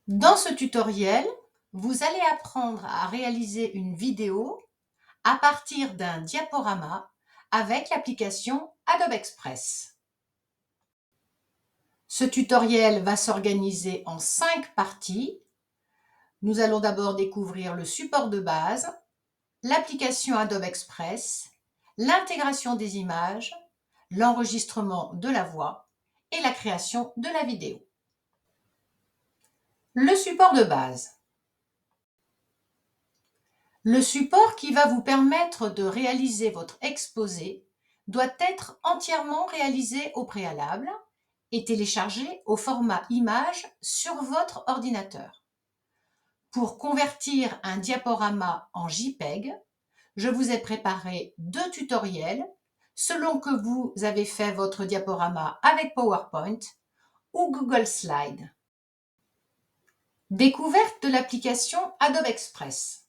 Dans ce tutoriel, vous allez apprendre à réaliser une vidéo à partir d'un diaporama avec l'application Adobe Express. Ce tutoriel va s'organiser en 5 parties. Nous allons d'abord découvrir le support de base, l'application Adobe Express, l'intégration des images, l'enregistrement de la voix et la création de la vidéo. Le support de base. Le support qui va vous permettre de réaliser votre exposé doit être entièrement réalisé au préalable et téléchargé au format image sur votre ordinateur. Pour convertir un diaporama en JPEG, je vous ai préparé 2 tutoriels selon que vous avez fait votre diaporama avec PowerPoint ou Google Slides. Découverte de l'application Adobe Express.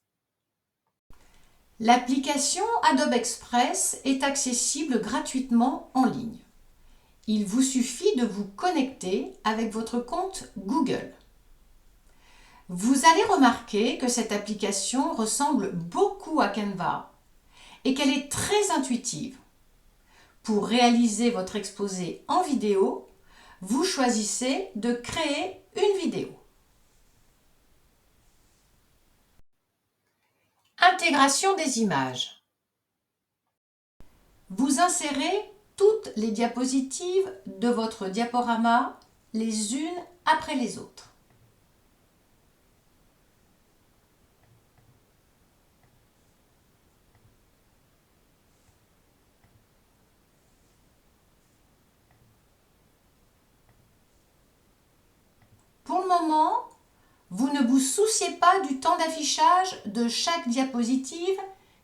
L'application Adobe Express est accessible gratuitement en ligne. Il vous suffit de vous connecter avec votre compte Google. Vous allez remarquer que cette application ressemble beaucoup à Canva et qu'elle est très intuitive. Pour réaliser votre exposé en vidéo, vous choisissez de créer une vidéo. Intégration des images. Vous insérez toutes les diapositives de votre diaporama les unes après les autres. Pour le moment, vous ne vous souciez pas du temps d'affichage de chaque diapositive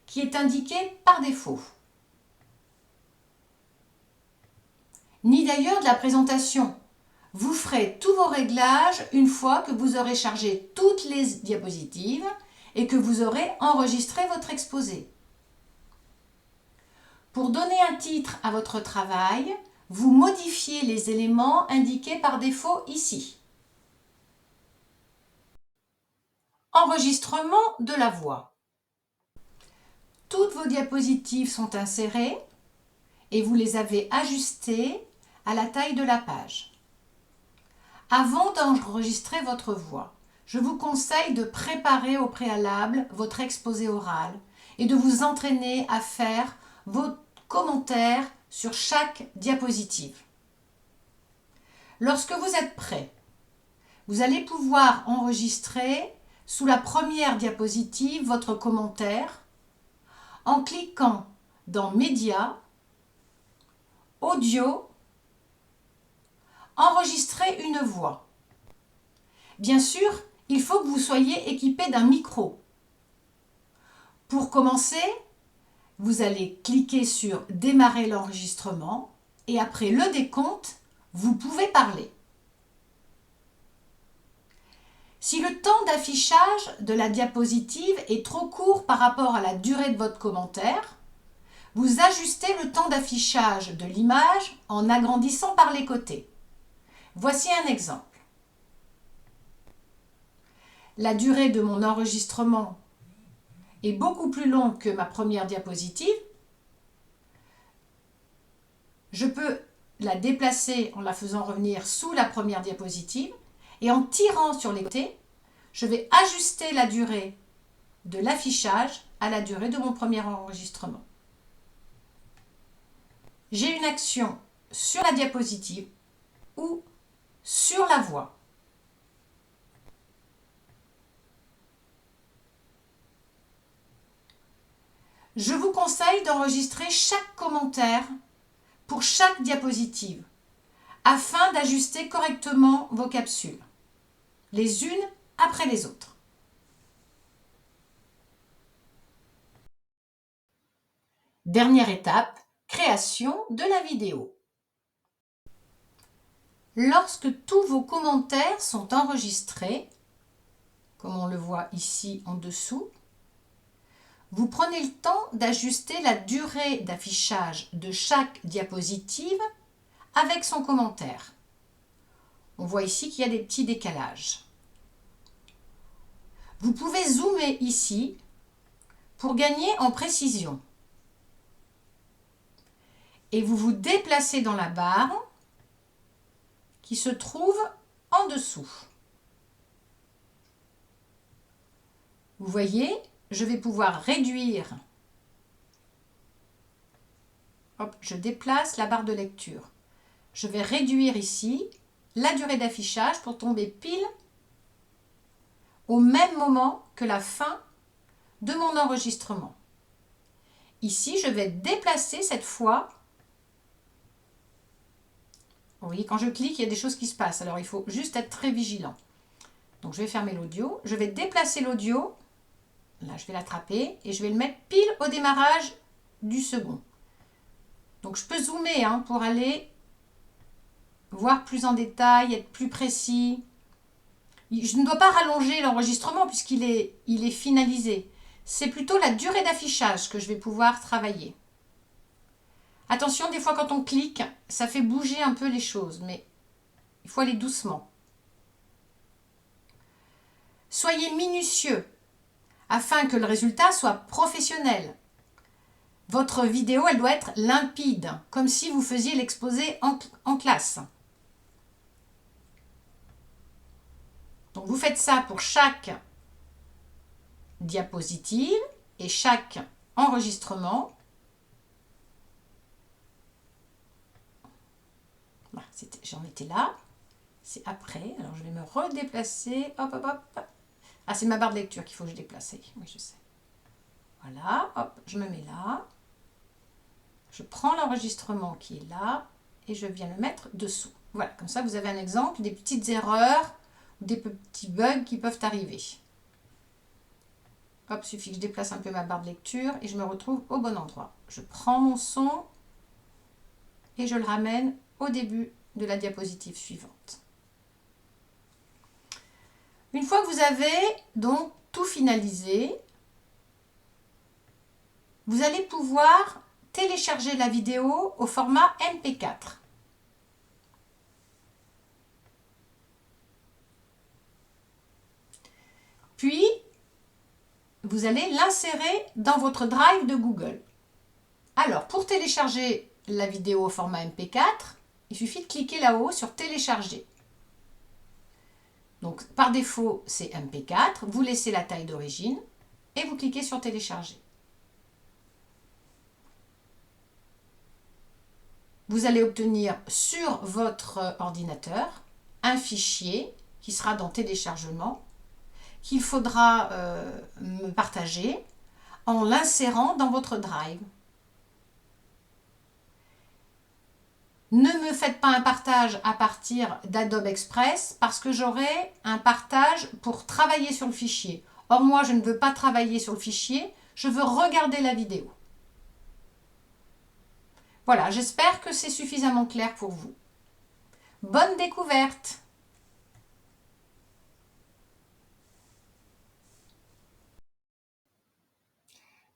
qui est indiqué par défaut, ni d'ailleurs de la présentation. Vous ferez tous vos réglages une fois que vous aurez chargé toutes les diapositives et que vous aurez enregistré votre exposé. Pour donner un titre à votre travail, vous modifiez les éléments indiqués par défaut ici. Enregistrement de la voix. Toutes vos diapositives sont insérées et vous les avez ajustées à la taille de la page. Avant d'enregistrer votre voix, je vous conseille de préparer au préalable votre exposé oral et de vous entraîner à faire vos commentaires sur chaque diapositive. Lorsque vous êtes prêt, vous allez pouvoir enregistrer sous la première diapositive votre commentaire en cliquant dans Médias, Audio, Enregistrer une voix. Bien sûr, il faut que vous soyez équipé d'un micro. Pour commencer, vous allez cliquer sur Démarrer l'enregistrement et après le décompte, vous pouvez parler. Si le temps d'affichage de la diapositive est trop court par rapport à la durée de votre commentaire, vous ajustez le temps d'affichage de l'image en agrandissant par les côtés. Voici un exemple. La durée de mon enregistrement est beaucoup plus longue que ma première diapositive. Je peux la déplacer en la faisant revenir sous la première diapositive et en tirant sur les côtés, je vais ajuster la durée de l'affichage à la durée de mon premier enregistrement. J'ai une action sur la diapositive ou sur la voix. Je vous conseille d'enregistrer chaque commentaire pour chaque diapositive afin d'ajuster correctement vos capsules, les unes après les autres. Dernière étape, création de la vidéo. Lorsque tous vos commentaires sont enregistrés, comme on le voit ici en dessous, vous prenez le temps d'ajuster la durée d'affichage de chaque diapositive avec son commentaire. On voit ici qu'il y a des petits décalages. Vous pouvez zoomer ici pour gagner en précision. Et vous vous déplacez dans la barre qui se trouve en dessous. Vous voyez, je vais pouvoir réduire. Hop, je déplace la barre de lecture. Je vais réduire ici la durée d'affichage pour tomber pile au même moment que la fin de mon enregistrement. Ici, je vais déplacer cette fois. Vous voyez, quand je clique, il y a des choses qui se passent. Alors, il faut juste être très vigilant. Donc, je vais fermer l'audio. Je vais déplacer l'audio. Là, je vais l'attraper et je vais le mettre pile au démarrage du second. Donc, je peux zoomer pour aller voir plus en détail, être plus précis. Je ne dois pas rallonger l'enregistrement puisqu'il est finalisé. C'est plutôt la durée d'affichage que je vais pouvoir travailler. Attention, des fois quand on clique, ça fait bouger un peu les choses, mais il faut aller doucement. Soyez minutieux afin que le résultat soit professionnel. Votre vidéo, elle doit être limpide, comme si vous faisiez l'exposé en classe. Donc vous faites ça pour chaque diapositive et chaque enregistrement. Voilà, j'en étais là. C'est après. Alors je vais me redéplacer. Hop, hop, hop. Ah, c'est ma barre de lecture qu'il faut que je déplace. Oui, je sais. Voilà, hop, je me mets là. Je prends l'enregistrement qui est là et je viens le mettre dessous. Voilà, comme ça vous avez un exemple des petites erreurs, des petits bugs qui peuvent arriver. Hop, il suffit que je déplace un peu ma barre de lecture et je me retrouve au bon endroit. Je prends mon son et je le ramène au début de la diapositive suivante. Une fois que vous avez donc tout finalisé, vous allez pouvoir télécharger la vidéo au format MP4. Puis, vous allez l'insérer dans votre Drive de Google. Alors, pour télécharger la vidéo au format MP4, il suffit de cliquer là-haut sur Télécharger. Donc, par défaut, c'est MP4. Vous laissez la taille d'origine et vous cliquez sur Télécharger. Vous allez obtenir sur votre ordinateur un fichier qui sera dans Téléchargement, qu'il faudra me partager en l'insérant dans votre Drive. Ne me faites pas un partage à partir d'Adobe Express parce que j'aurai un partage pour travailler sur le fichier. Or, moi, je ne veux pas travailler sur le fichier, je veux regarder la vidéo. Voilà, j'espère que c'est suffisamment clair pour vous. Bonne découverte!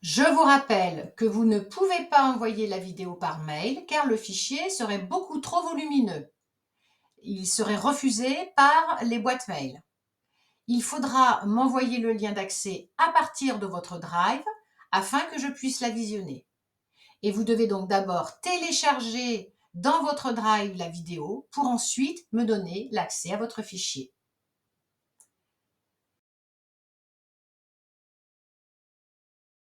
Je vous rappelle que vous ne pouvez pas envoyer la vidéo par mail car le fichier serait beaucoup trop volumineux. Il serait refusé par les boîtes mail. Il faudra m'envoyer le lien d'accès à partir de votre Drive afin que je puisse la visionner. Et vous devez donc d'abord télécharger dans votre Drive la vidéo pour ensuite me donner l'accès à votre fichier.